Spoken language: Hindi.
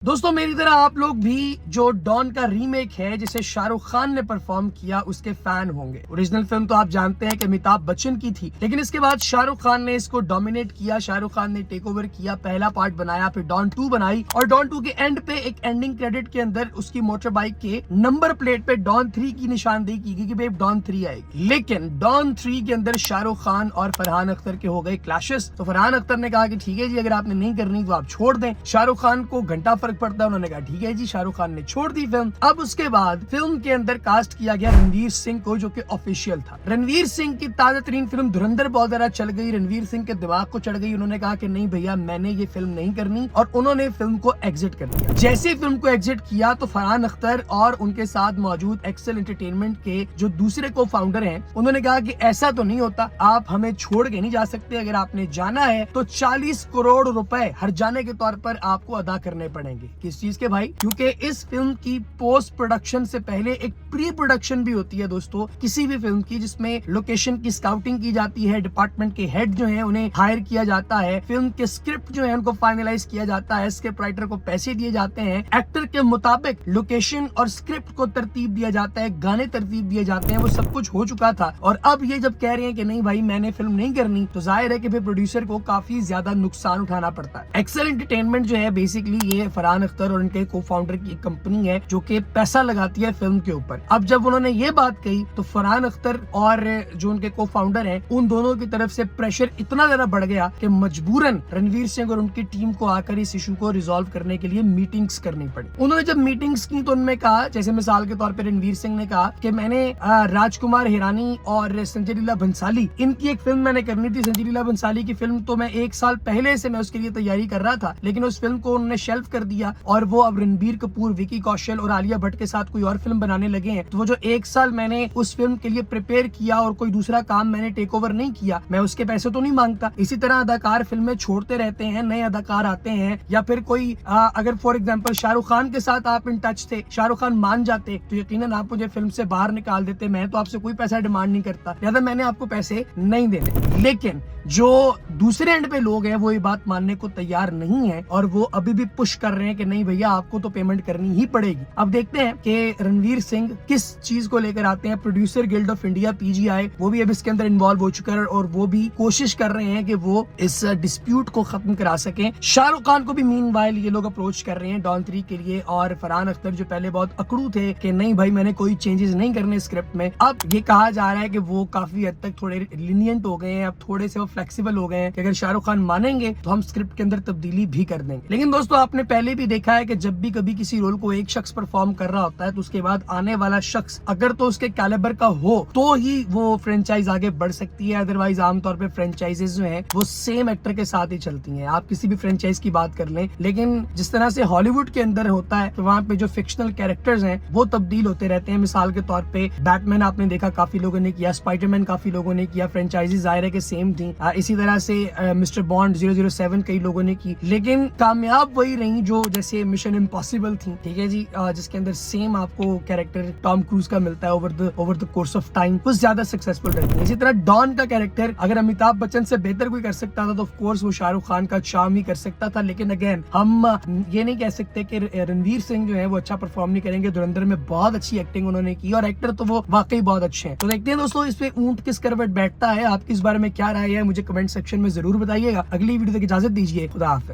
दोस्तों मेरी तरह आप लोग भी जो डॉन का रीमेक है जिसे शाहरुख खान ने परफॉर्म किया उसके फैन होंगे। ओरिजिनल फिल्म तो आप जानते हैं कि अमिताभ बच्चन की थी, लेकिन इसके बाद शाहरुख खान ने इसको डोमिनेट किया। शाहरुख खान ने टेक ओवर किया, पहला पार्ट बनाया, फिर डॉन 2 बनाई और डॉन 2 के एंड पे एक एंडिंग क्रेडिट के अंदर उसकी मोटर बाइक के नंबर प्लेट पे डॉन 3 की निशानदेही की गई कि भाई डॉन 3 आएगी। लेकिन डॉन 3 के अंदर शाहरुख खान और फरहान अख्तर के हो गए क्लैशेस। तो फरहान अख्तर ने कहा कि ठीक है जी, अगर आपने नहीं करनी तो आप छोड़ दें। शाहरुख खान को घंटा फर्क पड़ता है, उन्होंने कहा ठीक है जी। शाहरुख खान ने छोड़ दी फिल्म। अब उसके बाद फिल्म के अंदर कास्ट किया गया रणवीर सिंह को, जो कि ऑफिशियल था। रणवीर सिंह की ताजा तरीन फिल्म धुरंधर बहुत ज्यादा चल गई, रणवीर सिंह के दिमाग को चढ़ गई। उन्होंने कहा कि नहीं भैया, मैंने ये फिल्म नहीं करनी और उन्होंने फिल्म को एग्जिट कर दिया। जैसे फिल्म को एग्जिट किया तो फरहान अख्तर और उनके साथ मौजूद एक्सेल एंटरटेनमेंट के जो दूसरे को फाउंडर हैं, उन्होंने कहा कि ऐसा तो नहीं होता, आप हमें छोड़ के नहीं जा सकते। अगर आपने जाना है तो 40 करोड़ रुपए हर जाने के तौर पर आपको अदा करने पड़ेंगे। किस चीज के भाई? क्योंकि इस फिल्म की पोस्ट प्रोडक्शन से पहले एक प्री प्रोडक्शन भी होती है दोस्तों किसी भी फिल्म की, जिसमें लोकेशन की स्काउटिंग की जाती है, डिपार्टमेंट के हेड जो हैं उन्हें हायर किया जाता है, फिल्म के स्क्रिप्ट जो है उनको फाइनलाइज किया जाता है, स्क्रिप्ट राइटर को पैसे दिए जाते हैं, एक्टर के मुताबिक लोकेशन और स्क्रिप्ट को तरतीब दिया जाता है, गाने तरतीब दिए जाते हैं। वो सब कुछ हो चुका था और अब ये जब कह रहे हैं कि नहीं भाई मैंने फिल्म नहीं करनी, तो जाहिर है कि फिर प्रोड्यूसर को काफी ज्यादा नुकसान उठाना पड़ता है। एक्सेल एंटरटेनमेंट जो है बेसिकली ये फरहान अख्तर और उनके को फाउंडर की कंपनी है जो कि पैसा लगाती है फिल्म के ऊपर। अब जब उन्होंने ये बात कही तो फरहान अख्तर और जो उनके को फाउंडर हैं उन दोनों की तरफ से प्रेशर इतना ज्यादा बढ़ गया कि मजबूरन रणवीर सिंह और उनकी टीम को आकर इस इशू को रिजॉल्व करने के लिए मीटिंग्स करनी पड़ी। उन्होंने जब मीटिंग्स की तो उन्होंने कहा, जैसे मिसाल के तौर पर रणवीर सिंह ने कहा कि मैंने राजकुमार हिरानी और संजय लीला भंसाली, इनकी एक फिल्म मैंने करनी थी। संजय लीला भंसाली की फिल्म तो मैं 1 साल पहले से मैं उसके लिए तैयारी कर रहा था, लेकिन उस फिल्म को उन्होंने शेल्फ कर दिया और वो अब रणबीर कपूर, विकी कौशल और आलिया भट्ट के साथ कोई और फिल्म बनाने लगे हैं। तो वो जो 1 साल मैंने उस फिल्म के लिए प्रिपेयर किया और कोई दूसरा काम मैंने टेक ओवर नहीं किया, मैं उसके पैसे तो नहीं मांगता। इसी तरह अदाकार फिल्में छोड़ते रहते हैं, नए अदाकार आते हैं, या फिर कोई अगर फॉर एग्जांपल शाहरुख खान के साथ आप इन टच थे, शाहरुख खान मान जाते तो यकीनन आप मुझे फिल्म से बाहर निकाल देते। मैं तो आपसे कोई पैसा डिमांड नहीं करता, लिहाजा मैंने आपको पैसे नहीं देने। लेकिन जो दूसरे एंड पे लोग हैं वो ये बात मानने को तैयार नहीं है और वो अभी भी पुश कर रहे हैं कि नहीं भैया आपको तो पेमेंट करनी ही पड़ेगी। अब देखते हैं कि रणवीर सिंह किस चीज को लेकर आते हैं। Producer guild of India PGI वो भी अब इसके अंदर इन्वॉल्व हो चुका है और वो भी कोशिश कर रहे हैं कि वो इस डिस्प्यूट को खत्म करा सकें। शाहरुख खान को भी मीनवाइल ये लोग अप्रोच कर रहे हैं डॉन 3 के लिए, और फरहान अख्तर जो पहले बहुत अकड़ू थे कि नहीं भाई मैंने कोई चेंजेस नहीं करने स्क्रिप्ट में, अब ये कहा जा रहा है कि वो काफी हद तक थोड़े लिनियंट हो गए हैं, अब थोड़े से वो फ्लेक्सिबल हो गए हैं कि अगर शाहरुख खान मानेंगे तो हम स्क्रिप्ट के अंदर तब्दीली भी कर देंगे। लेकिन दोस्तों आपने पहले भी देखा है कि जब भी कभी किसी रोल को एक शख्स परफॉर्म कर रहा होता है तो उसके बाद आने वाला शख्स अगर तो उसके कैलिबर का हो तो ही वो फ्रेंचाइज आगे बढ़ सकती है, अदरवाइज आमतौर पे फ्रेंचाइजेज जो हैं वो सेम एक्टर के साथ ही चलती हैं। आप किसी भी फ्रेंचाइज की बात कर लें, लेकिन जिस तरह से हॉलीवुड के अंदर होता है तो वहाँ पे जो फिक्शनल कैरेक्टर्स हैं वो तब्दील होते रहते हैं। मिसाल के तौर पे बैटमैन आपने देखा काफी लोगों ने किया, स्पाइडरमैन काफी लोगों ने किया, फ्रेंचाइजेज जाहिर है कि सेम थी। इसी तरह से मिस्टर बॉन्ड 007 कई लोगों ने की, लेकिन कामयाब वही रही जो जैसे मिशन इम्पॉसिबल थी, ठीक है जी, जिसके अंदर सेम आपको कैरेक्टर टॉम क्रूज का मिलता है over the course of time, कुछ ज्यादा सक्सेसफुल रहती है। इसी तरह डॉन का कैरेक्टर अगर अमिताभ बच्चन से बेहतर कोई कर सकता था तो ऑफ कोर्स वो शाहरुख खान का चार्म ही कर सकता था। लेकिन अगेन हम ये नहीं कह सकते कि रणवीर सिंह जो है वो अच्छा परफॉर्म नहीं करेंगे। धुरंधर में बहुत अच्छी एक्टिंग उन्होंने की और एक्टर तो वो वाकई बहुत अच्छे हैं। तो देखते हैं दोस्तों इस पे ऊंट किस करवट बैठता है। आपकी इस बारे में क्या राय है मुझे कमेंट सेक्शन में जरूर बताइएगा। अगली वीडियो तक इजाजत दीजिए, खुदा हाफिज़।